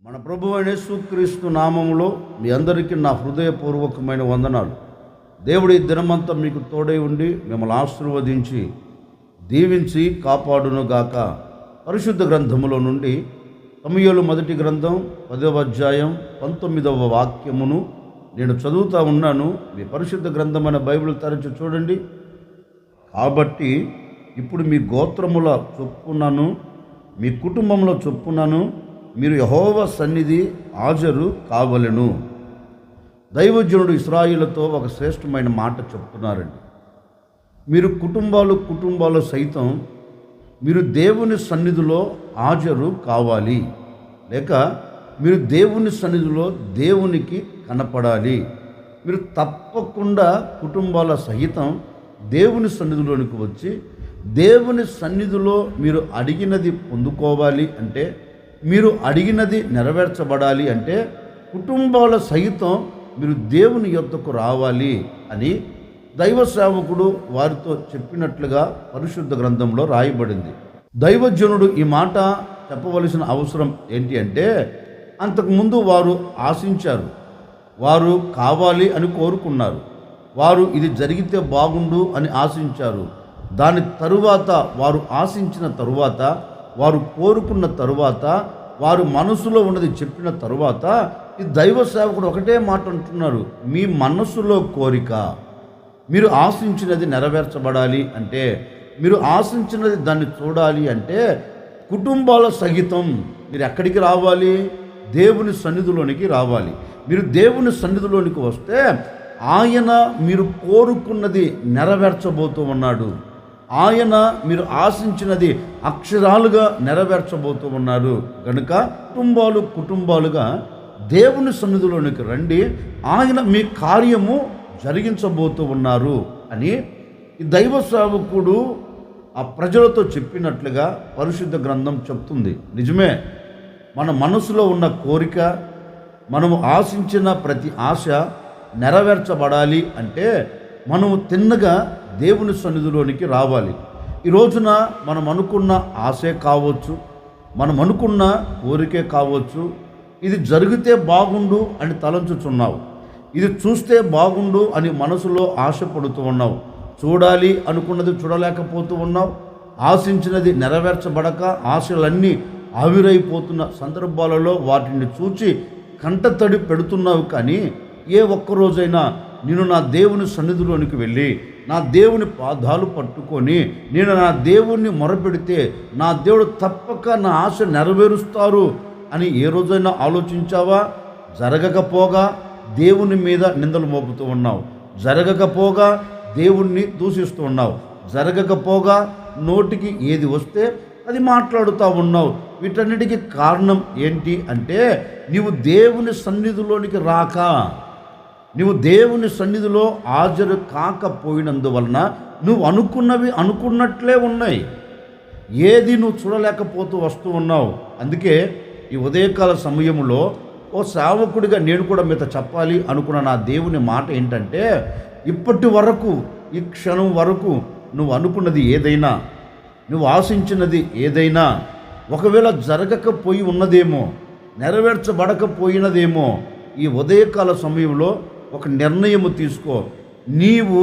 మన ప్రభువైన యేసుక్రీస్తు నామములో మీ అందరికీ నా హృదయపూర్వకమైన వందనాలు. దేవుడి దినమంతా మీకు తోడై ఉండి మిమ్మల్ని ఆశీర్వదించి దీవించి కాపాడునుగాక. పరిశుద్ధ గ్రంథములో నుండి సమూయేలు మొదటి గ్రంథం 10వ అధ్యాయం 19వ వాక్యమును నేను చదువుతూ ఉన్నాను. మీ పరిశుద్ధ గ్రంథమైన బైబిల్ తెరచి చూడండి. కాబట్టి ఇప్పుడు మీ గోత్రముల చొప్పునను మీ కుటుంబంలో చొప్పునను మీరు యెహోవా సన్నిధి హాజరు కావలెను. దైవజనుడు ఇశ్రాయేలుతో ఒక శ్రేష్టమైన మాట చెప్తున్నారండి. మీరు కుటుంబాలు సైతం మీరు దేవుని సన్నిధిలో హాజరు కావాలి, లేక మీరు దేవుని సన్నిధిలో దేవునికి కనపడాలి. మీరు తప్పకుండా కుటుంబాల సహితం దేవుని సన్నిధిలోనికి వచ్చి దేవుని సన్నిధిలో మీరు అడిగినది పొందుకోవాలి అంటే, మీరు అడిగినది నెరవేర్చబడాలి అంటే కుటుంబాల సహితం మీరు దేవుని యొద్దకు రావాలి అని దైవ సేవకుడు వారితో చెప్పినట్లుగా పరిశుద్ధ గ్రంథంలో రాయబడింది. దైవజనుడు ఈ మాట చెప్పవలసిన అవసరం ఏంటి అంటే, అంతకుముందు వారు ఆశించారు, వారు కావాలి అని కోరుకున్నారు, వారు ఇది జరిగితే బాగుండు అని ఆశించారు. దాని తరువాత వారు ఆశించిన తరువాత, వారు కోరుకున్న తరువాత, వారు మనసులో ఉన్నది చెప్పిన తరువాత ఈ దైవ సేవకుడు ఒకటే మాట అంటున్నారు, మీ మనసులో కోరిక, మీరు ఆశించినది నెరవేర్చబడాలి అంటే, మీరు ఆశించినది దాన్ని చూడాలి అంటే కుటుంబాల సహితం మీరు ఎక్కడికి రావాలి? దేవుని సన్నిధిలోనికి రావాలి. మీరు దేవుని సన్నిధిలోనికి వస్తే ఆయన మీరు కోరుకున్నది నెరవేర్చబోతూ ఉన్నాడు. ఆయన మీరు ఆశించినది అక్షరాలుగా నెరవేర్చబోతూ ఉన్నారు. కనుక కుటుంబాలుగా దేవుని సన్నిధిలోనికి రండి, ఆయన మీ కార్యము జరిగించబోతూ ఉన్నారు అని ఈ దైవ సేవకుడు ఆ ప్రజలతో చెప్పినట్లుగా పరిశుద్ధ గ్రంథం చెప్తుంది. నిజమే, మన మనసులో ఉన్న కోరిక, మనము ఆశించిన ప్రతి ఆశ నెరవేర్చబడాలి అంటే మనము తిన్నగా దేవుని సన్నిధిలోనికి రావాలి. ఈ రోజున మనం అనుకున్న ఆశే కావచ్చు, మనం అనుకున్న కోరికే కావచ్చు, ఇది జరిగితే బాగుండు అని తలంచుచున్నావు, ఇది చూస్తే బాగుండు అని మనసులో ఆశపడుతూ ఉన్నావు, చూడాలి అనుకున్నది చూడలేకపోతూ ఉన్నావు, ఆశించినది నెరవేర్చబడక ఆశలన్నీ ఆవిరైపోతున్న సందర్భాలలో వాటిని చూచి కంటతడి పెడుతున్నావు. కానీ ఏ ఒక్కరోజైనా నేను నా దేవుని సన్నిధిలోనికి వెళ్ళి నా దేవుని పాదాలు పట్టుకొని నేను నా దేవుణ్ణి మొరపెడితే నా దేవుడు తప్పక నా ఆశ నెరవేరుస్తారు అని ఏ రోజైనా ఆలోచించావా? జరగకపోగా దేవుని మీద నిందలు మోపుతూ ఉన్నావు, జరగకపోగా దేవుణ్ణి దూషిస్తూ ఉన్నావు, జరగకపోగా నోటికి ఏది వస్తే అది మాట్లాడుతూ ఉన్నావు. వీటన్నిటికీ కారణం ఏంటి అంటే, నీవు దేవుని సన్నిధిలోనికి రాక, నువ్వు దేవుని సన్నిధిలో హాజరు కాకపోయినందువలన నువ్వు అనుకున్నవి అనుకున్నట్లే ఉన్నాయి, ఏది నువ్వు చూడలేకపోతూ వస్తూ ఉన్నావు. అందుకే ఈ ఉదయకాల సమయంలో ఓ సేవకుడిగా నేను కూడా మీతో చెప్పాలి అనుకున్న నా దేవుని మాట ఏంటంటే, ఇప్పటి వరకు ఈ క్షణం వరకు నువ్వు అనుకున్నది ఏదైనా, నువ్వు ఆశించినది ఏదైనా ఒకవేళ జరగకపోయి ఉన్నదేమో, నెరవేర్చబడకపోయినదేమో, ఈ ఉదయకాల సమయంలో ఒక నిర్ణయము తీసుకో. నీవు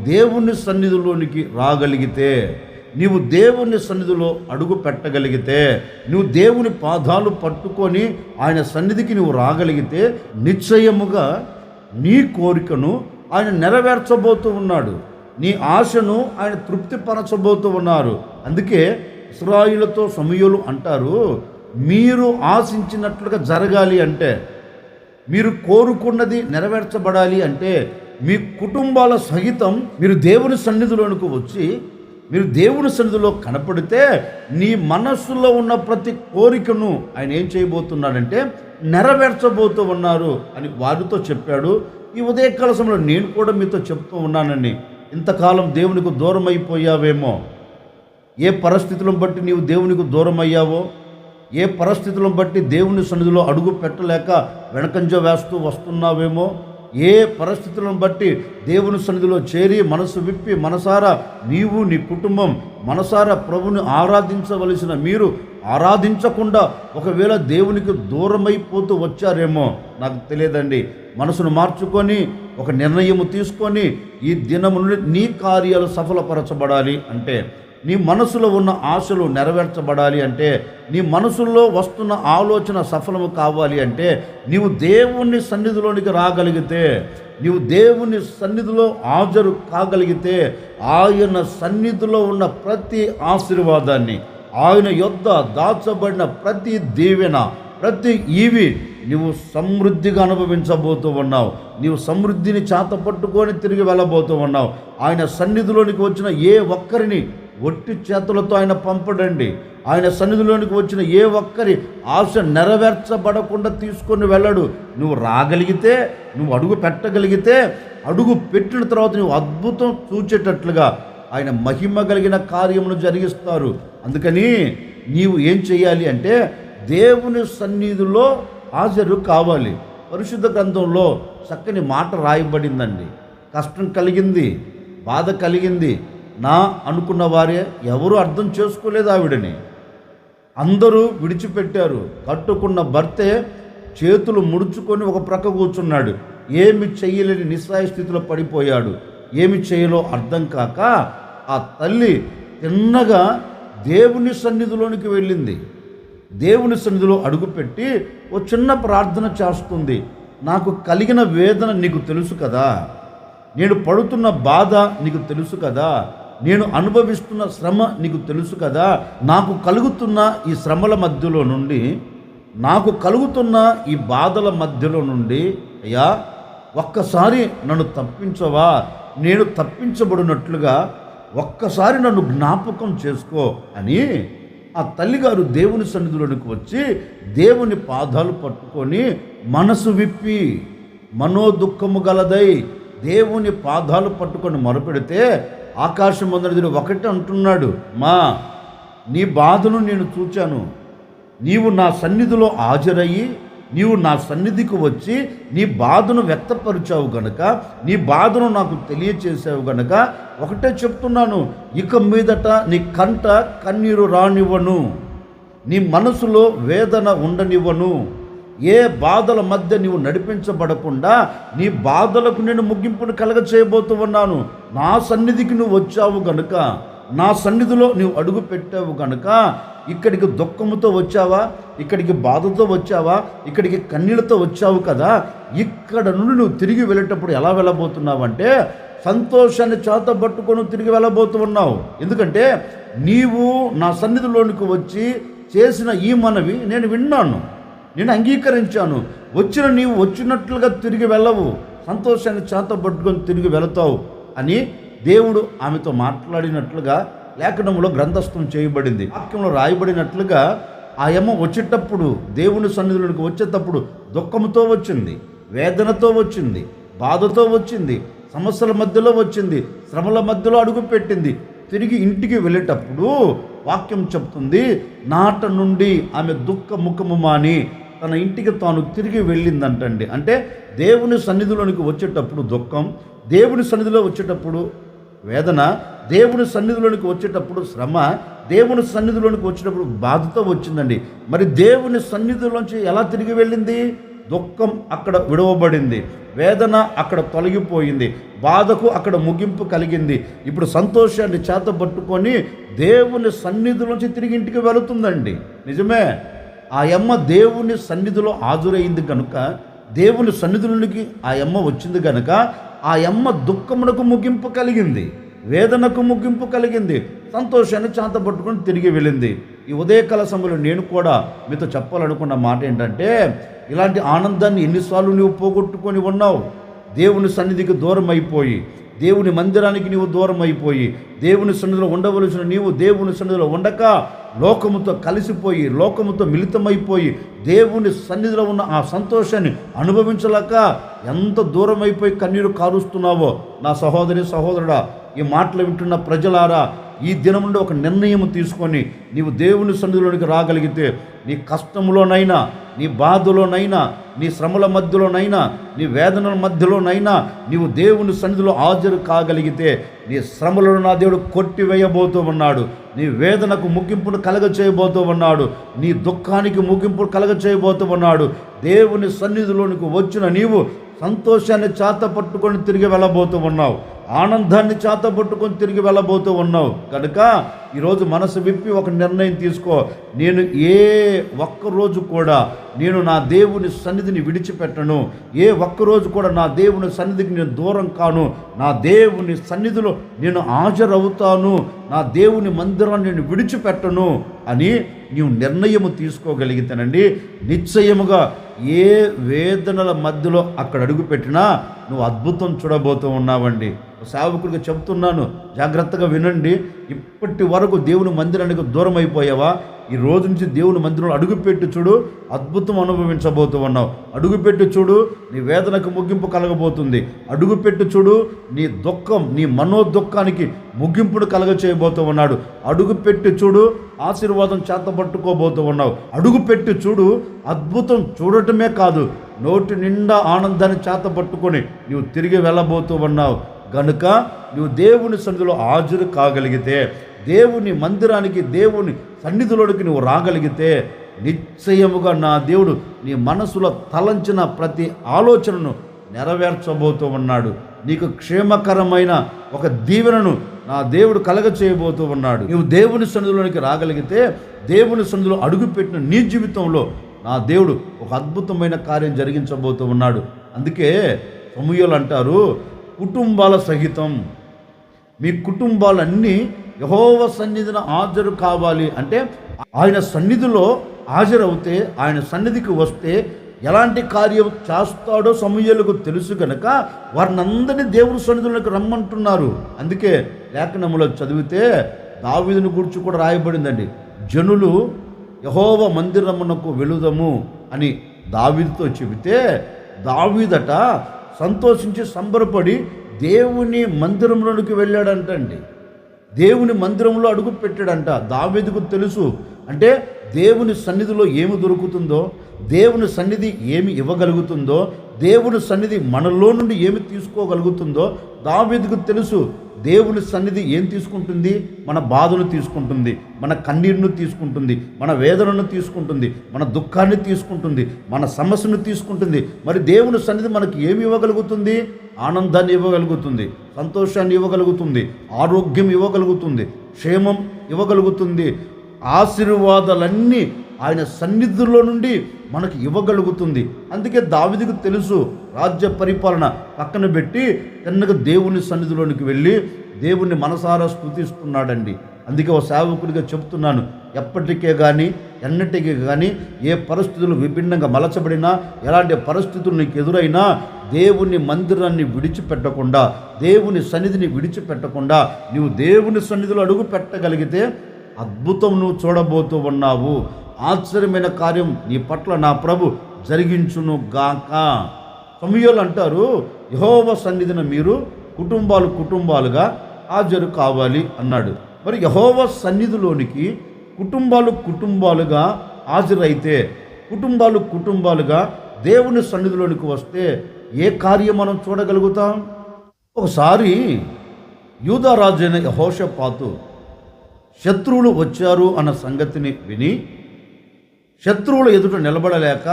దేవుని సన్నిధిలోనికి రాగలిగితే, నీవు దేవుని సన్నిధిలో అడుగు పెట్టగలిగితే, నువ్వు దేవుని పాదాలు పట్టుకొని ఆయన సన్నిధికి నువ్వు రాగలిగితే నిశ్చయముగా నీ కోరికను ఆయన నెరవేర్చబోతూ ఉన్నాడు, నీ ఆశను ఆయన తృప్తిపరచబోతూ ఉన్నారు. అందుకే ఇశ్రాయేలుతో సమూయేలు అంటారు, మీరు ఆశించినట్లుగా జరగాలి అంటే, మీరు కోరుకున్నది నెరవేర్చబడాలి అంటే మీ కుటుంబాల సహితం మీరు దేవుని సన్నిధిలోనికి వచ్చి మీరు దేవుని సన్నిధిలో కనపడితే నీ మనస్సులో ఉన్న ప్రతి కోరికను ఆయన ఏం చేయబోతున్నాడంటే నెరవేర్చబోతూ ఉన్నారు అని వారితో చెప్పాడు. ఈ ఉదయకాల సమయంలో నేను కూడా మీతో చెప్తూ ఉన్నానని, ఇంతకాలం దేవునికి దూరం అయిపోయావేమో, ఏ పరిస్థితులను బట్టి నీవు దేవునికి దూరం అయ్యావో, ఏ పరిస్థితులను బట్టి దేవుని సన్నిధిలో అడుగు పెట్టలేక వెనకంజ వేస్తూ వస్తున్నావేమో, ఏ పరిస్థితులను బట్టి దేవుని సన్నిధిలో చేరి మనసు విప్పి మనసారా నీవు నీ కుటుంబం మనసారా ప్రభుని ఆరాధించవలసిన మీరు ఆరాధించకుండా ఒకవేళ దేవునికి దూరమైపోతూ వచ్చారేమో నాకు తెలియదండి. మనసును మార్చుకొని ఒక నిర్ణయము తీసుకొని ఈ దినము నుండి నీ కార్యాలు సఫలపరచబడాలి అంటే, నీ మనసులో ఉన్న ఆశలు నెరవేర్చబడాలి అంటే, నీ మనసులో వస్తున్న ఆలోచన సఫలము కావాలి అంటే, నీవు దేవుని సన్నిధిలోనికి రాగలిగితే, నీవు దేవుని సన్నిధిలో హాజరు కాగలిగితే, ఆయన సన్నిధిలో ఉన్న ప్రతి ఆశీర్వాదాన్ని, ఆయన యొద్ద దాచబడిన ప్రతి దీవెన, ప్రతి ఈవి నీవు సమృద్ధిగా అనుభవించబోతూ ఉన్నావు. నీవు సమృద్ధిని చేతపట్టుకొని తిరిగి వెళ్ళబోతూ ఉన్నావు. ఆయన సన్నిధిలోనికి వచ్చిన ఏ ఒక్కరిని ఒట్టి చేతులతో ఆయన పంపడండి. ఆయన సన్నిధిలోనికి వచ్చిన ఏ ఒక్కరి ఆశ నెరవేర్చబడకుండా తీసుకొని వెళ్ళడు. నువ్వు రాగలిగితే, నువ్వు అడుగు పెట్టగలిగితే, అడుగు పెట్టిన తర్వాత నువ్వు అద్భుతం చూచేటట్లుగా ఆయన మహిమ కలిగిన కార్యమును జరిగిస్తారు. అందుకని నీవు ఏం చేయాలి అంటే దేవుని సన్నిధిలో హాజరు కావాలి. పరిశుద్ధ గ్రంథంలో చక్కని మాట రాయబడిందండి. కష్టం కలిగింది, బాధ కలిగింది, నా అనుకున్న వారే ఎవరు అర్థం చేసుకోలేదు ఆవిడని. అందరూ విడిచిపెట్టారు. కట్టుకున్న భర్తే చేతులు ముడుచుకొని ఒక ప్రక్క కూర్చున్నాడు. ఏమి చెయ్యలేని నిస్సహాయ స్థితిలో పడిపోయాడు. ఏమి చేయాలో అర్థం కాక ఆ తల్లి తిన్నగా దేవుని సన్నిధిలోనికి వెళ్ళింది. దేవుని సన్నిధిలో అడుగుపెట్టి ఓ చిన్న ప్రార్థన చేస్తుంది. నాకు కలిగిన వేదన నీకు తెలుసు కదా, నేను పడుతున్న బాధ నీకు తెలుసు కదా, నేను అనుభవిస్తున్న శ్రమ నీకు తెలుసు కదా, నాకు కలుగుతున్న ఈ శ్రమల మధ్యలో నుండి, నాకు కలుగుతున్న ఈ బాధల మధ్యలో నుండి అయ్యా ఒక్కసారి నన్ను తప్పించవా, నేను తప్పించబడినట్లుగా ఒక్కసారి నన్ను జ్ఞాపకం చేసుకో అని ఆ తల్లిగారు దేవుని సన్నిధిలోనికి వచ్చి దేవుని పాదాలు పట్టుకొని మనసు విప్పి మనోదుఖము గలదై దేవుని పాదాలు పట్టుకొని మొరపెడితే ఆకాశం మొదటిది ఒకటి అంటున్నాడు, మా నీ బాధను నేను చూచాను, నీవు నా సన్నిధిలో హాజరయ్యి నీవు నా సన్నిధికి వచ్చి నీ బాధను వ్యక్తపరిచావు గనక, నీ బాధను నాకు తెలియచేసావు గనక ఒకటే చెప్తున్నాను, ఇక మీదట నీ కంట కన్నీరు రానివ్వను, నీ మనసులో వేదన ఉండనివ్వను. ఏ బాధల మధ్య నీవు నడిపించబడకుండా నీ బాధలకు నేను ముగింపును కలగ చేయబోతూ ఉన్నాను. నా సన్నిధికి నువ్వు వచ్చావు గనుక, నా సన్నిధిలో నువ్వు అడుగు పెట్టావు గనుక, ఇక్కడికి దుఃఖముతో వచ్చావా, ఇక్కడికి బాధతో వచ్చావా, ఇక్కడికి కన్నీళ్ళతో వచ్చావు కదా, ఇక్కడ నుండి నువ్వు తిరిగి వెళ్ళేటప్పుడు ఎలా వెళ్ళబోతున్నావంటే సంతోషాన్ని చేతబట్టుకొని తిరిగి వెళ్ళబోతూ ఉన్నావు. ఎందుకంటే నీవు నా సన్నిధిలోనికి వచ్చి చేసిన ఈ మనవి నేను విన్నాను, నేను అంగీకరించాను. వచ్చిన నీవు వచ్చినట్లుగా తిరిగి వెళ్ళవు, సంతోషాన్ని చేతబట్టుకొని తిరిగి వెళతావు అని దేవుడు ఆమెతో మాట్లాడినట్లుగా లేఖనంలో గ్రంథస్థం చేయబడింది. వాక్యంలో రాయబడినట్లుగా ఆ యమ్మ వచ్చేటప్పుడు, దేవుని సన్నిధిలోనికి వచ్చేటప్పుడు దుఃఖంతో వచ్చింది, వేదనతో వచ్చింది, బాధతో వచ్చింది, సమస్యల మధ్యలో వచ్చింది, శ్రమల మధ్యలో అడుగు పెట్టింది. తిరిగి ఇంటికి వెళ్ళేటప్పుడు వాక్యం చెప్తుంది, నాట నుండి ఆమె దుఃఖ ముఖము మాని తన ఇంటికి తాను తిరిగి వెళ్ళిందంటండి. అంటే దేవుని సన్నిధిలోనికి వచ్చేటప్పుడు దుఃఖం, దేవుని సన్నిధిలో వచ్చేటప్పుడు వేదన, దేవుని సన్నిధిలోనికి వచ్చేటప్పుడు శ్రమ, దేవుని సన్నిధిలోనికి వచ్చేటప్పుడు బాధతో వచ్చిందండి. మరి దేవుని సన్నిధిలోంచి ఎలా తిరిగి వెళ్ళింది? దుఃఖం అక్కడ విడవబడింది, వేదన అక్కడ తొలగిపోయింది, బాధకు అక్కడ ముగింపు కలిగింది. ఇప్పుడు సంతోషాన్ని చేతబట్టుకొని దేవుని సన్నిధిలోంచి తిరిగి ఇంటికి వెళుతుందండి. నిజమే, ఆ యమ్మ దేవుని సన్నిధిలో హాజరైంది కనుక, దేవుని సన్నిధిలోనికి ఆ యమ్మ వచ్చింది కనుక ఆ యమ్మ దుఃఖమునకు ముగింపు కలిగింది, వేదనకు ముగింపు కలిగింది, సంతోషాన్ని చేతబట్టుకొని తిరిగి వెళ్ళింది. ఈ ఉదయకాల సమయంలో నేను కూడా మీతో చెప్పాలనుకున్న మాట ఏంటంటే, ఇలాంటి ఆనందాన్ని ఎన్నిసార్లు నువ్వు పోగొట్టుకొని ఉన్నావు? దేవుని సన్నిధికి దూరం అయిపోయి, దేవుని మందిరానికి నీవు దూరం అయిపోయి, దేవుని సన్నిధిలో ఉండవలసిన నీవు దేవుని సన్నిధిలో ఉండక లోకముతో కలిసిపోయి, లోకముతో మిళితమైపోయి, దేవుని సన్నిధిలో ఉన్న ఆ సంతోషాన్ని అనుభవించలేక ఎంత దూరం అయిపోయి కన్నీరు కారుస్తున్నావో నా సహోదరి సహోదరుడా, ఈ మాటలు వింటున్న ప్రజలారా, ఈ దినం నుండి ఒక నిర్ణయం తీసుకొని నీవు దేవుని సన్నిధిలోనికి రాగలిగితే, నీ కష్టంలోనైనా, నీ బాధలోనైనా, నీ శ్రమల మధ్యలోనైనా, నీ వేదనల మధ్యలోనైనా నీవు దేవుని సన్నిధిలో హాజరు కాగలిగితే, నీ శ్రమలను నా దేవుడు కొట్టివేయబోతూ ఉన్నాడు. నీ వేదనకు ముగింపును కలగ చేయబోతూ ఉన్నాడు. నీ దుఃఖానికి ముగింపును కలగ చేయబోతూ ఉన్నాడు. దేవుని సన్నిధిలోనికి వచ్చిన నీవు సంతోషాన్ని చేత పట్టుకొని తిరిగి వెళ్ళబోతూ ఉన్నావు. ఆనందాన్ని చేత పట్టుకొని తిరిగి వెళ్ళబోతూ ఉన్నావు. కనుక ఈరోజు మనసు విప్పి ఒక నిర్ణయం తీసుకో. నేను ఏ ఒక్కరోజు కూడా నేను నా దేవుని సన్నిధిని విడిచిపెట్టను. ఏ ఒక్కరోజు కూడా నా దేవుని సన్నిధికి నేను దూరం కాను. నా దేవుని సన్నిధిలో నేను హాజరవుతాను. నా దేవుని మందిరాన్ని నేను విడిచిపెట్టను అని నీవు నిర్ణయం తీసుకోగలిగితేనండి, నిశ్చయముగా ఏ వేదనల మధ్యలో అక్కడ అడుగుపెట్టినా నువ్వు అద్భుతం చూడబోతూ ఉన్నావండి. సేవకుడిగా చెప్తున్నాను, జాగ్రత్తగా వినండి. ఇప్పటి వరకు దేవుని మందిరానికి దూరం అయిపోయావా? ఈ రోజు నుంచి దేవుని మందిరంలో అడుగుపెట్టి చూడు, అద్భుతం అనుభవించబోతూ ఉన్నావు. అడుగుపెట్టి చూడు, నీ వేదనకు ముగింపు కలగబోతుంది. అడుగుపెట్టి చూడు, నీ దుఃఖం, నీ మనోదుఃఖానికి ముగింపును కలగ చేయబోతూ ఉన్నాడు. అడుగుపెట్టి చూడు, ఆశీర్వాదం చేతపట్టుకోబోతూ ఉన్నావు. అడుగుపెట్టి చూడు, అద్భుతం చూడటమే కాదు, నోటి నిండా ఆనందాన్ని చేతపట్టుకొని నీవు తిరిగి వెళ్ళబోతూ ఉన్నావు. గనుక నువ్వు దేవుని సన్నిధిలో హాజరు కాగలిగితే, దేవుని మందిరానికి, దేవుని సన్నిధిలోనికి నువ్వు రాగలిగితే, నిశ్చయముగా నా దేవుడు నీ మనసులో తలంచిన ప్రతి ఆలోచనను నెరవేర్చబోతూ ఉన్నాడు. నీకు క్షేమకరమైన ఒక దీవెనను నా దేవుడు కలగ చేయబోతూ ఉన్నాడు. నువ్వు దేవుని సన్నిధిలోనికి రాగలిగితే, దేవుని సన్నిధిలో అడుగుపెట్టిన నీ జీవితంలో నా దేవుడు ఒక అద్భుతమైన కార్యం జరిగించబోతూ ఉన్నాడు. అందుకే సమూయేలు అంటారు, కుటుంబాల సహితం మీ కుటుంబాలన్నీ యెహోవా సన్నిధిన హాజరు కావాలి. అంటే ఆయన సన్నిధిలో హాజరవుతే, ఆయన సన్నిధికి వస్తే ఎలాంటి కార్యం చేస్తాడో సమూయేలుకు తెలుసు కనుక వారినందరినీ దేవుని సన్నిధిలోకి రమ్మంటున్నారు. అందుకే లేఖనములో చదివితే దావీదుని గురించి కూడా రాయబడిందండి. జనులు యెహోవా మందిరమునకు వెళుదము అని దావీదుతో చెబితే, దావీదట సంతోషించి సంబరపడి దేవుని మందిరంలోనికి వెళ్ళాడంటండి. దేవుని మందిరంలో అడుగు పెట్టాడంట. దావీదుకు తెలుసు, అంటే దేవుని సన్నిధిలో ఏమి దొరుకుతుందో, దేవుని సన్నిధి ఏమి ఇవ్వగలుగుతుందో, దేవుని సన్నిధి మనలో నుండి ఏమి తీసుకోగలుగుతుందో దావీదుకు తెలుసు. దేవుని సన్నిధి ఏం తీసుకుంటుంది? మన బాధను తీసుకుంటుంది, మన కన్నీరును తీసుకుంటుంది, మన వేదనను తీసుకుంటుంది, మన దుఃఖాన్ని తీసుకుంటుంది, మన సమస్యను తీసుకుంటుంది. మరి దేవుని సన్నిధి మనకి ఏమి ఇవ్వగలుగుతుంది? ఆనందాన్ని ఇవ్వగలుగుతుంది, సంతోషాన్ని ఇవ్వగలుగుతుంది, ఆరోగ్యం ఇవ్వగలుగుతుంది, క్షేమం ఇవ్వగలుగుతుంది. ఆశీర్వాదాలన్నీ ఆయన సన్నిధిలో నుండి మనకు ఇవ్వగలుగుతుంది. అందుకే దావీదుకు తెలుసు, రాజ్య పరిపాలన పక్కన పెట్టి తిన్నగా దేవుని సన్నిధిలోనికి వెళ్ళి దేవుణ్ణి మనసారా స్తుతిస్తున్నాడండి. అందుకే ఓ సేవకుడిగా చెప్తున్నాను, ఎప్పటికే కానీ ఎన్నటికీ కానీ ఏ పరిస్థితులు విభిన్నంగా మలచబడినా, ఎలాంటి పరిస్థితులు నీకు ఎదురైనా దేవుని మందిరాన్ని విడిచిపెట్టకుండా, దేవుని సన్నిధిని విడిచిపెట్టకుండా నీవు దేవుని సన్నిధిలో అడుగు పెట్టగలిగితే అద్భుతం నువ్వు చూడబోతూ ఉన్నావు. ఆశ్చర్యమైన కార్యం నీ పట్ల నా ప్రభు జరిగించును గాక. సమూయేలు అంటారు, యెహోవా సన్నిధిన మీరు కుటుంబాలుగా హాజరు కావాలి అన్నాడు. మరి యెహోవా సన్నిధిలోనికి కుటుంబాలుగా హాజరైతే, కుటుంబాలుగా దేవుని సన్నిధిలోనికి వస్తే ఏ కార్యం మనం చూడగలుగుతాం? ఒకసారి యూదా రాజైన యెహోషాపాతు శత్రువులు వచ్చారు అన్న సంగతిని విని శత్రువుల ఎదుట నిలబడలేక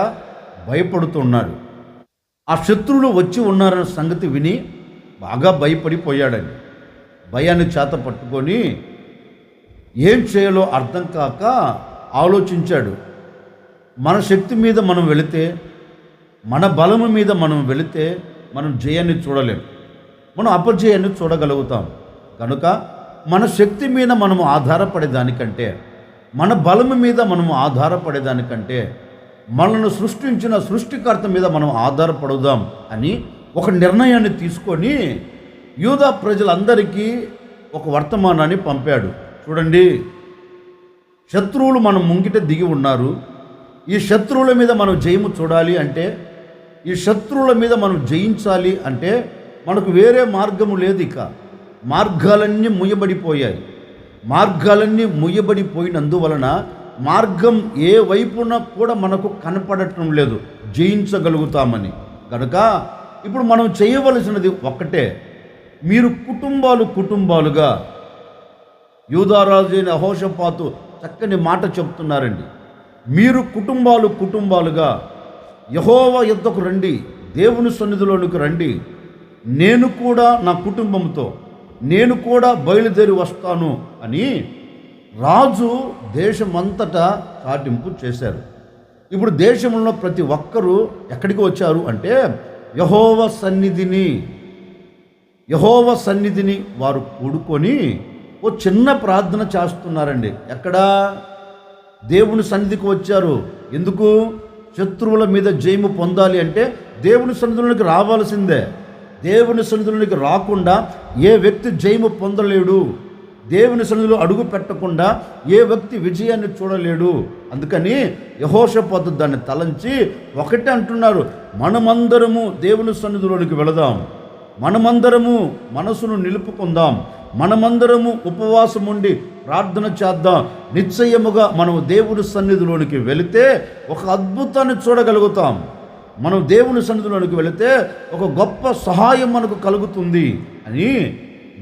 భయపడుతున్నాడు. ఆ శత్రువులు వచ్చి ఉన్నారన్న సంగతి విని బాగా భయపడిపోయాడండి. భయాన్ని చేత పట్టుకొని ఏం చేయాలో అర్థం కాక ఆలోచించాడు. మన శక్తి మీద మనం వెళితే, మన బలము మీద మనం వెళితే మనం జయాన్ని చూడలేం, మనం అపజయాన్ని చూడగలుగుతాం. కనుక మన శక్తి మీద మనము ఆధారపడేదానికంటే, మన బలము మీద మనము ఆధారపడేదానికంటే మనల్ని సృష్టించిన సృష్టికర్త మీద మనం ఆధారపడుదాం అని ఒక నిర్ణయాన్ని తీసుకొని యూదా ప్రజలందరికీ ఒక వర్తమానాన్ని పంపాడు. చూడండి, శత్రువులు మనం ముంగిట దిగి ఉన్నారు. ఈ శత్రువుల మీద మనం జయము చూడాలి అంటే, ఈ శత్రువుల మీద మనం జయించాలి అంటే మనకు వేరే మార్గము లేదు. ఇక మార్గాలన్నీ ముయ్యబడిపోయాయి. మార్గాలన్నీ ముయ్యబడిపోయినందువలన మార్గం ఏ వైపున కూడా మనకు కనపడటం లేదు జయించగలుగుతామని. కనుక ఇప్పుడు మనం చేయవలసినది ఒక్కటే, మీరు కుటుంబాలుగా యూదారాజు అయిన యెహోషాపాతు చక్కని మాట చెప్తున్నారండి. మీరు కుటుంబాలుగా యెహోవా యొద్దకు రండి, దేవుని సన్నిధిలోనికి రండి, నేను కూడా నా కుటుంబంతో నేను కూడా బయలుదేరి వస్తాను అని రాజు దేశమంతటా చాటింపు చేశారు. ఇప్పుడు దేశంలో ప్రతి ఒక్కరూ ఎక్కడికి వచ్చారు అంటే యెహోవా సన్నిధిని వారు కూడుకొని ఓ చిన్న ప్రార్థన చేస్తున్నారండి. ఎక్కడ? దేవుని సన్నిధికి వచ్చారు. ఎందుకు? శత్రువుల మీద జయము పొందాలి అంటే దేవుని సన్నిధిలోనికి రావాల్సిందే. దేవుని సన్నిధిలోనికి రాకుండా ఏ వ్యక్తి జయము పొందలేడు. దేవుని సన్నిధిలో అడుగు పెట్టకుండా ఏ వ్యక్తి విజయాన్ని చూడలేడు. అందుకని యెహోషాపాతు దాన్ని తలంచి ఒకటే అంటున్నారు, మనమందరము దేవుని సన్నిధిలోనికి వెళదాం, మనమందరము మనసును నిలుపుకుందాం, మనమందరము ఉపవాసం ఉండి ప్రార్థన చేద్దాం. నిశ్చయముగా మనం దేవుని సన్నిధిలోనికి వెళితే ఒక అద్భుతాన్ని చూడగలుగుతాం. మనం దేవుని సన్నిధిలోనికి వెళితే ఒక గొప్ప సహాయం మనకు కలుగుతుంది అని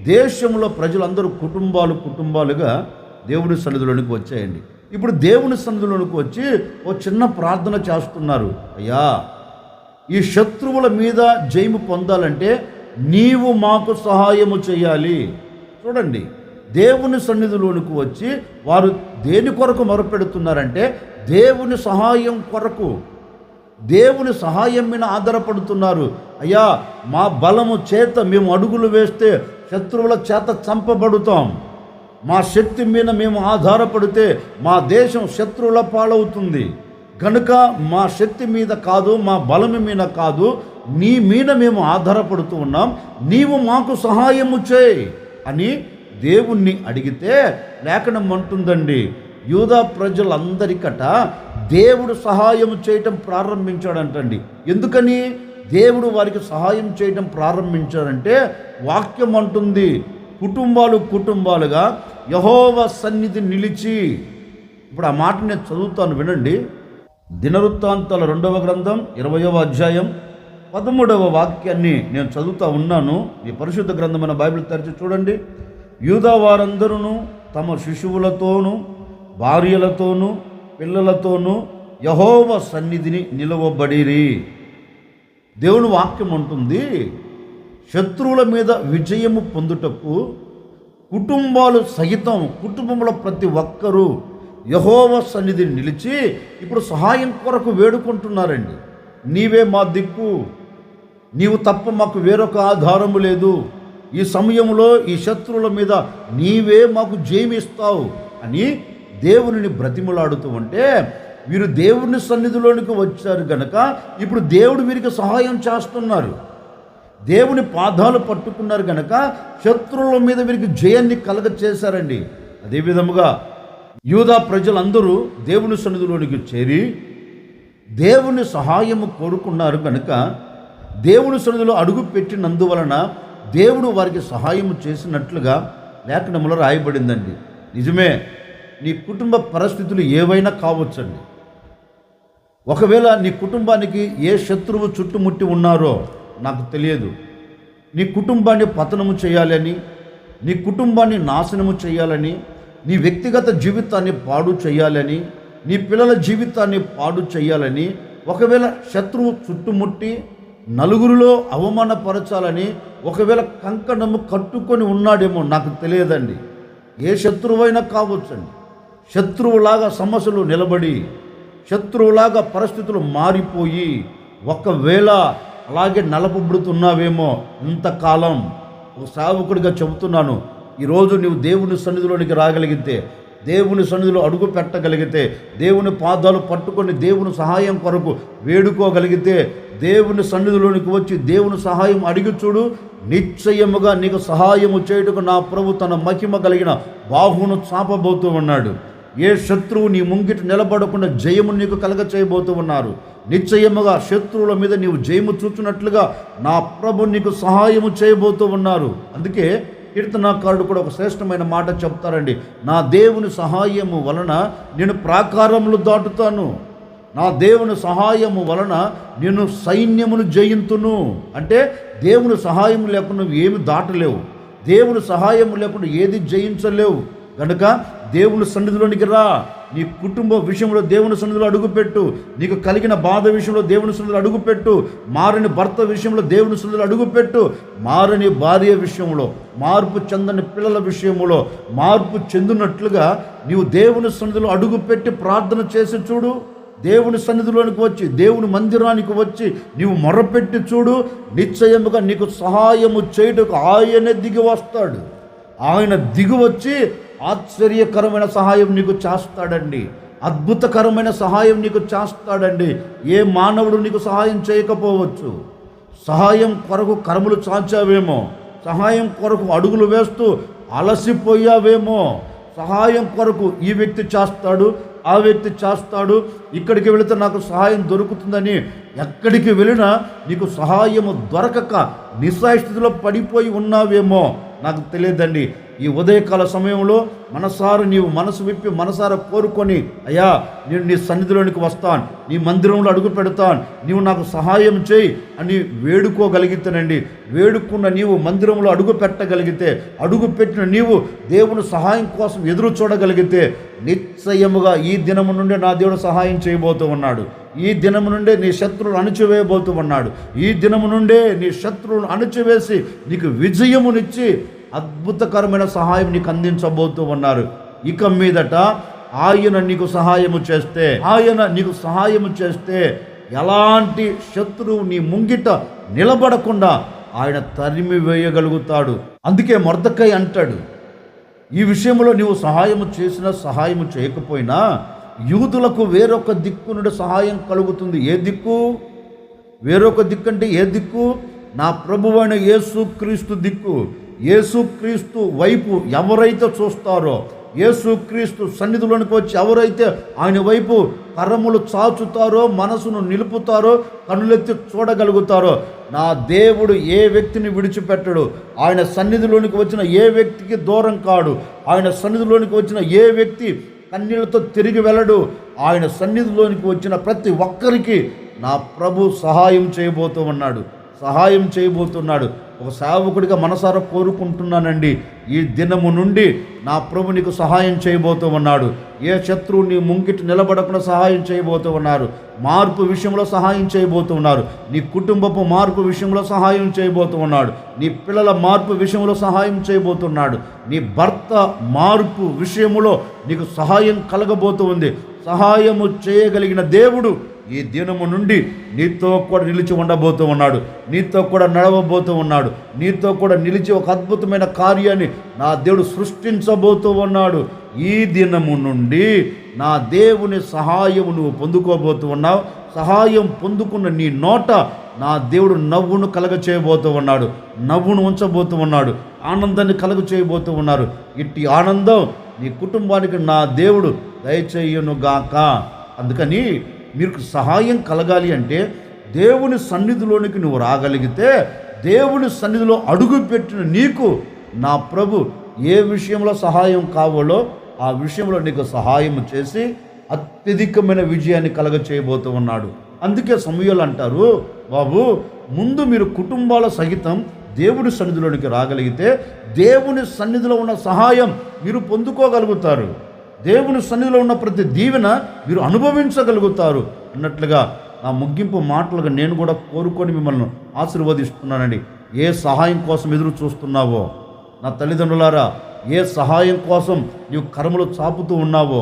దేశంలో ప్రజలందరూ కుటుంబాలుగా దేవుని సన్నిధిలోనికి వచ్చాయండి. ఇప్పుడు దేవుని సన్నిధిలోనికి వచ్చి ఓ చిన్న ప్రార్థన చేస్తున్నారు. అయ్యా, ఈ శత్రువుల మీద జయము పొందాలంటే నీవు మాకు సహాయము చేయాలి. చూడండి, దేవుని సన్నిధిలోనికి వచ్చి వారు దేని కొరకు మొరపెడుతున్నారంటే దేవుని సహాయం కొరకు, దేవుని సహాయం మీద ఆధారపడుతున్నారు. అయ్యా, మా బలము చేత మేము అడుగులు వేస్తే శత్రువుల చేత చంపబడుతాం, మా శక్తి మీద మేము ఆధారపడితే మా దేశం శత్రువుల పాలవుతుంది. కనుక మా శక్తి మీద కాదు, మా బలం మీద కాదు, నీ మీద మేము ఆధారపడుతూ ఉన్నాం, నీవు మాకు సహాయము చేయి అని దేవుణ్ణి అడిగితే లేఖనం అంటుందండి, యూదా ప్రజలందరికట దేవుడు సహాయం చేయటం ప్రారంభించాడంటండి. ఎందుకని దేవుడు వారికి సహాయం చేయటం ప్రారంభించాడంటే వాక్యం అంటుంది, కుటుంబాలుగా యెహోవా సన్నిధి నిలిచి. ఇప్పుడు ఆ మాట నేను చదువుతాను, వినండి. దినవృత్తాంతాల 2వ గ్రంథం 20వ అధ్యాయం 13వ వాక్యాన్ని నేను చదువుతూ ఉన్నాను. ఈ పరిశుద్ధ గ్రంథమైన బైబిల్ తెరిచి చూడండి. యూదా వారందరూ తమ శిశువులతోనూ భార్యలతోనూ పిల్లలతోనూ యెహోవా సన్నిధిని నిలవబడిరి. దేవుని వాక్యం ఉంటుంది, శత్రువుల మీద విజయము పొందుటకు కుటుంబాలు సహితం, కుటుంబంలో ప్రతి ఒక్కరూ యెహోవా సన్నిధిని నిలిచి ఇప్పుడు సహాయం కొరకు వేడుకుంటున్నారండి. నీవే మా దిక్కు, నీవు తప్ప మాకు వేరొక ఆధారము లేదు, ఈ సమయంలో ఈ శత్రువుల మీద నీవే మాకు జయమిస్తావు అని దేవునిని బ్రతిమలాడుతూ ఉంటే వీరు దేవుని సన్నిధిలోనికి వచ్చారు గనక ఇప్పుడు దేవుడు వీరికి సహాయం చేస్తున్నారు. దేవుని పాదాలు పట్టుకున్నారు గనక శత్రువుల మీద వీరికి జయాన్ని కలగచేశారండి. అదేవిధముగా యూదా ప్రజలందరూ దేవుని సన్నిధిలోనికి చేరి దేవుని సహాయము కోరుకున్నారు కనుక దేవుని సన్నిధిలో అడుగు పెట్టినందువలన దేవుడు వారికి సహాయం చేసినట్లుగా లేఖనములో రాయబడిందండి. నిజమే, నీ కుటుంబ పరిస్థితులు ఏవైనా కావచ్చండి. ఒకవేళ నీ కుటుంబానికి ఏ శత్రువు చుట్టుముట్టి ఉన్నారో నాకు తెలియదు, నీ కుటుంబాన్ని పతనము చేయాలని, నీ కుటుంబాన్ని నాశనము చేయాలని, నీ వ్యక్తిగత జీవితాన్ని పాడు చేయాలని, నీ పిల్లల జీవితాన్ని పాడు చేయాలని ఒకవేళ శత్రువు చుట్టుముట్టి నలుగురిలో అవమానపరచాలని ఒకవేళ కంకణము కట్టుకొని ఉన్నాడేమో నాకు తెలియదండి. ఏ శత్రువైనా కావచ్చండి. శత్రువులాగా సమస్యలు నిలబడి, శత్రువులాగా పరిస్థితులు మారిపోయి ఒకవేళ అలాగే నలపబడుతున్నావేమో ఇంతకాలం. ఒక సేవకుడిగా చెబుతున్నాను, ఈరోజు నీవు దేవుని సన్నిధిలోనికి రాగలిగితే, దేవుని సన్నిధిలో అడుగు పెట్టగలిగితే, దేవుని పాదాలు పట్టుకొని దేవుని సహాయం కొరకు వేడుకోగలిగితే, దేవుని సన్నిధిలోనికి వచ్చి దేవుని సహాయం అడిగి చూడు, నిశ్చయముగా నీకు సహాయము చేయుటకు నా ప్రభు తన మహిమ కలిగిన బాహువును చాపబోతూ ఉన్నాడు. ఏ శత్రువు నీ ముంగిట నిలబడకుండా జయము నీకు కలగ చేయబోతూ ఉన్నారు. నిశ్చయముగా శత్రువుల మీద నీవు జయము చూచున్నట్లుగా నా ప్రభు నీకు సహాయము చేయబోతూ ఉన్నారు. అందుకే కీర్తనాకారుడు కూడా ఒక శ్రేష్టమైన మాట చెప్తారండి. నా దేవుని సహాయము వలన నేను ప్రాకారములు దాటుతాను, నా దేవుని సహాయము వలన నేను సైన్యమును జయింతును. అంటే దేవుని సహాయం లేకుండా నువ్వు ఏమి దాటలేవు, దేవుని సహాయం లేకుండా ఏది జయించలేవు. కనుక దేవుని సన్నిధిలోనికి రా. నీ కుటుంబ విషయంలో దేవుని సన్నిధిలో అడుగుపెట్టు, నీకు కలిగిన బాధ విషయంలో దేవుని సన్నిధిలో అడుగుపెట్టు, మారని భర్త విషయంలో దేవుని సన్నిధిలో అడుగుపెట్టు, మారని భార్య విషయంలో, మార్పు చెందని పిల్లల విషయంలో మార్పు చెందినట్లుగా నీవు దేవుని సన్నిధిలో అడుగుపెట్టి ప్రార్థన చేసి చూడు. దేవుని సన్నిధిలోనికి వచ్చి, దేవుని మందిరానికి వచ్చి నీవు మొరపెట్టి చూడు. నిశ్చయముగా నీకు సహాయము చేయుటకు ఆయనే దిగి వస్తాడు. ఆయన దిగి వచ్చి ఆశ్చర్యకరమైన సహాయం నీకు చేస్తాడండి, అద్భుతకరమైన సహాయం నీకు చేస్తాడండి. ఏ మానవుడు నీకు సహాయం చేయకపోవచ్చు. సహాయం కొరకు కరములు చాచావేమో, సహాయం కొరకు అడుగులు వేస్తూ అలసిపోయావేమో, సహాయం కొరకు ఈ వ్యక్తి చేస్తాడు, ఆ వ్యక్తి చేస్తాడు, ఇక్కడికి వెళితే నాకు సహాయం దొరుకుతుందని ఎక్కడికి వెళ్ళినా నీకు సహాయము దొరకక నిస్సహాయస్థితిలో పడిపోయి ఉన్నావేమో, నాకు తెలియదండి. ఈ ఉదయకాల సమయంలో మనసారా నీవు మనసు విప్పి మనసారా కోరుకొని, అయ్యా నేను నీ సన్నిధిలోనికి వస్తాను, నీ మందిరంలో అడుగు పెడతాను, నీవు నాకు సహాయం చేయి అని వేడుకోగలిగితేనండి. వేడుకున్న నీవు మందిరంలో అడుగు పెట్టగలిగితే, అడుగు పెట్టిన నీవు దేవుని సహాయం కోసం ఎదురు చూడగలిగితే, నిశ్చయముగా ఈ దినము నుండి నా దేవుడు సహాయం చేయబోతూ ఉన్నాడు. ఈ దినము నుండే నీ శత్రువులు అణచివేయబోతూ ఉన్నాడు. ఈ దినము నుండే నీ శత్రువులను అణచివేసి నీకు విజయమునిచ్చి అద్భుతకరమైన సహాయం నీకు అందించబోతూ ఉన్నారు. ఇక మీదట ఆయన నీకు సహాయము చేస్తే ఎలాంటి శత్రువు నీ ముంగిట నిలబడకుండా ఆయన తరిమి వేయగలుగుతాడు. అందుకే మొర్దెకై అంటాడు, ఈ విషయంలో నీవు సహాయము చేసినా సహాయము చేయకపోయినా యూదులకు వేరొక దిక్కు నుండి సహాయం కలుగుతుంది. ఏ దిక్కు? వేరొక దిక్కు అంటే ఏ దిక్కు? నా ప్రభువైన యేసుక్రీస్తు దిక్కు. యేసుక్రీస్తు వైపు ఎవరైతే చూస్తారో, యేసుక్రీస్తు సన్నిధిలోనికి వచ్చి ఎవరైతే ఆయన వైపు కరములు చాచుతారో, మనసును నిలుపుతారో, కన్నులెత్తి చూడగలుగుతారో, నా దేవుడు ఏ వ్యక్తిని విడిచిపెట్టడు. ఆయన సన్నిధిలోనికి వచ్చిన ఏ వ్యక్తికి దూరం కాడు. ఆయన సన్నిధిలోనికి వచ్చిన ఏ వ్యక్తి కన్నీళ్లతో తిరిగి వెళ్ళడు. ఆయన సన్నిధిలోనికి వచ్చిన ప్రతి ఒక్కరికి నా ప్రభు సహాయం చేయబోతున్నాడు. ఒక సేవకుడిగా మనసారా కోరుకుంటున్నానండి, ఈ దినము నుండి నా ప్రభు నీకు సహాయం చేయబోతూ ఉన్నాడు. ఏ శత్రువు నీ ముంగిటి నిలబడకుండా సహాయం చేయబోతూ ఉన్నారు. మార్పు విషయంలో సహాయం చేయబోతూ ఉన్నారు. నీ కుటుంబపు మార్పు విషయంలో సహాయం చేయబోతూ ఉన్నాడు. నీ పిల్లల మార్పు విషయంలో సహాయం చేయబోతున్నాడు. నీ భర్త మార్పు విషయంలో నీకు సహాయం కలగబోతూ ఉంది. సహాయము చేయగలిగిన దేవుడు ఈ దినము నుండి నీతో కూడా నిలిచి ఉండబోతూ ఉన్నాడు. నీతో కూడా నడవబోతూ ఉన్నాడు. నీతో కూడా నిలిచి ఒక అద్భుతమైన కార్యాన్ని నా దేవుడు సృష్టించబోతూ ఉన్నాడు. ఈ దినము నుండి నా దేవుని సహాయము నువ్వు పొందుకోబోతూ ఉన్నావు. సహాయం పొందుకున్న నీ నోట నా దేవుడు నవ్వును కలగ చేయబోతూ ఉన్నాడు. నవ్వును ఉంచబోతూ ఉన్నాడు. ఆనందాన్ని కలగ చేయబోతూ ఉన్నారు. ఇట్టి ఆనందం నీ కుటుంబానికి నా దేవుడు దయచేయునుగాక. అందుకని మీకు సహాయం కలగాలి అంటే దేవుని సన్నిధిలోనికి నువ్వు రాగలిగితే, దేవుని సన్నిధిలో అడుగుపెట్టిన నీకు నా ప్రభు ఏ విషయంలో సహాయం కావాలో ఆ విషయంలో నీకు సహాయం చేసి అత్యధికమైన విజయాన్ని కలగ చేయబోతూ ఉన్నాడు. అందుకే సమూయేలు అంటారు, బాబు ముందు మీరు కుటుంబాల సహితం దేవుని సన్నిధిలోనికి రాగలిగితే దేవుని సన్నిధిలో ఉన్న సహాయం మీరు పొందుకోగలుగుతారు. దేవుని సన్నిధిలో ఉన్న ప్రతి దీవెన మీరు అనుభవించగలుగుతారు అన్నట్లుగా నా ముగింపు మాటలుగా నేను కూడా కోరుకొని మిమ్మల్ని ఆశీర్వదిస్తున్నానండి. ఏ సహాయం కోసం ఎదురు చూస్తున్నావో నా తల్లిదండ్రులారా, ఏ సహాయం కోసం నీవు కర్మలు చాపుతూ ఉన్నావో,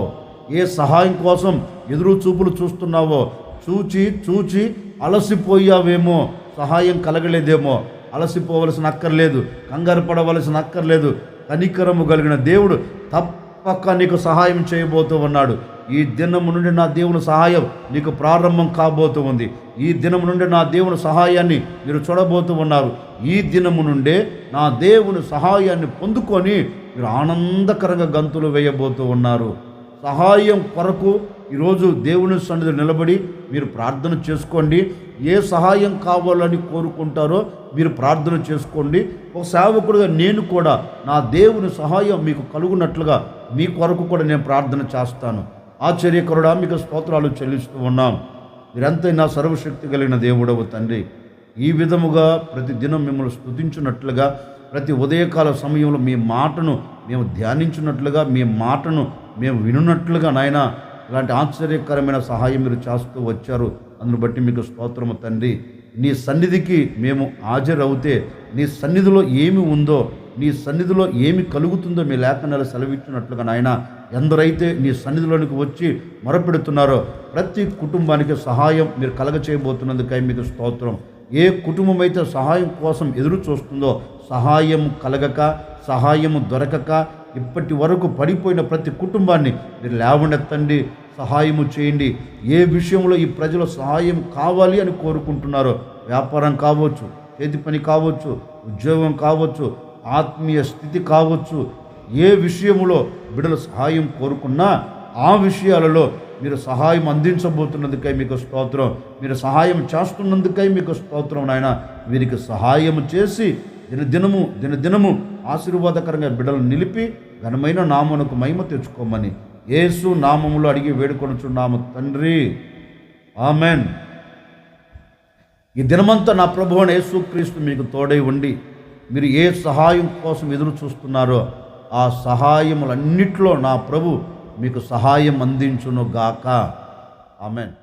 ఏ సహాయం కోసం ఎదురు చూపులు చూస్తున్నావో, చూచి అలసిపోయావేమో, సహాయం కలగలేదేమో, అలసిపోవలసిన అక్కర్లేదు, కంగారు పడవలసిన అక్కర్లేదు. కనికరము కలిగిన దేవుడు తప్పక నీకు సహాయం చేయబోతూ ఉన్నాడు. ఈ దినము నుండి నా దేవుని సహాయం నీకు ప్రారంభం కాబోతూ ఉంది. ఈ దినము నుండి నా దేవుని సహాయాన్ని మీరు చూడబోతూ ఉన్నారు. ఈ దినము నుండే నా దేవుని సహాయాన్ని పొందుకొని మీరు ఆనందకరంగా గంతులు వేయబోతూ ఉన్నారు. సహాయం కొరకు ఈరోజు దేవుని సన్నిధిలో నిలబడి మీరు ప్రార్థన చేసుకోండి. ఏ సహాయం కావాలని కోరుకుంటారో మీరు ప్రార్థన చేసుకోండి. ఒక సేవకుడుగా నేను కూడా నా దేవుని సహాయం మీకు కలుగునట్లుగా మీ కొరకు కూడా నేను ప్రార్థన చేస్తాను. ఆశ్చర్యకరుడా, మీకు స్తోత్రాలు చెల్లిస్తూ ఉన్నాం. మీరెంతైనా సర్వశక్తి కలిగిన దేవుడవు తండ్రి. ఈ విధముగా ప్రతి దినం మిమ్మల్ని స్తుతించున్నట్లుగా, ప్రతి ఉదయకాల సమయంలో మీ మాటను మేము ధ్యానించినట్లుగా, మీ మాటను మేము వినున్నట్లుగా నాయన ఇలాంటి ఆశ్చర్యకరమైన సహాయం మీరు చేస్తూ వచ్చారు. అందును బట్టి మీకు స్తోత్రము తండ్రి. నీ సన్నిధికి మేము హాజరవుతే నీ సన్నిధిలో ఏమి ఉందో, నీ సన్నిధిలో ఏమి కలుగుతుందో మీ లేఖనాలు సెలవిచ్చినట్లుగా నాయన, ఎందరైతే నీ సన్నిధిలోనికి వచ్చి మొరపెడుతున్నారో ప్రతి కుటుంబానికి సహాయం మీరు కలగచేయబోతున్నందుకై మీకు స్తోత్రం. ఏ కుటుంబం అయితే సహాయం కోసం ఎదురు చూస్తుందో, సహాయం కలగక, సహాయము దొరకక ఇప్పటి వరకు పడిపోయిన ప్రతి కుటుంబాన్ని మీరు లేవనెత్తండి, సహాయము చేయండి. ఏ విషయంలో ఈ ప్రజలు సహాయం కావాలి అని కోరుకుంటున్నారో, వ్యాపారం కావచ్చు, చేతి పని కావచ్చు, ఉద్యోగం కావచ్చు, ఆత్మీయ స్థితి కావచ్చు, ఏ విషయంలో బిడ్డలు సహాయం కోరుకున్నా ఆ విషయాలలో మీరు సహాయం అందించబోతున్నందుకై మీకు స్తోత్రం. మీరు సహాయం చేస్తున్నందుకై మీకు స్తోత్రం నాయన. వీరికి సహాయం చేసి దినదినము ఆశీర్వాదకరంగా బిడ్డలు నిలిపి ఘనమైన నామమునకు మహిమ తెచ్చుకోమని యేసు నామములో అడిగి వేడుకొనుచున్నాము తండ్రి, ఆమెన్. ఈ దినమంతా నా ప్రభువైన యేసుక్రీస్తు మీకు తోడై ఉండి మీరు ఏ సహాయం కోసం ఎదురు చూస్తున్నారో ఆ సహాయములన్నిట్లో నా ప్రభు మీకు సహాయం అందించును గాక. ఆమెన్.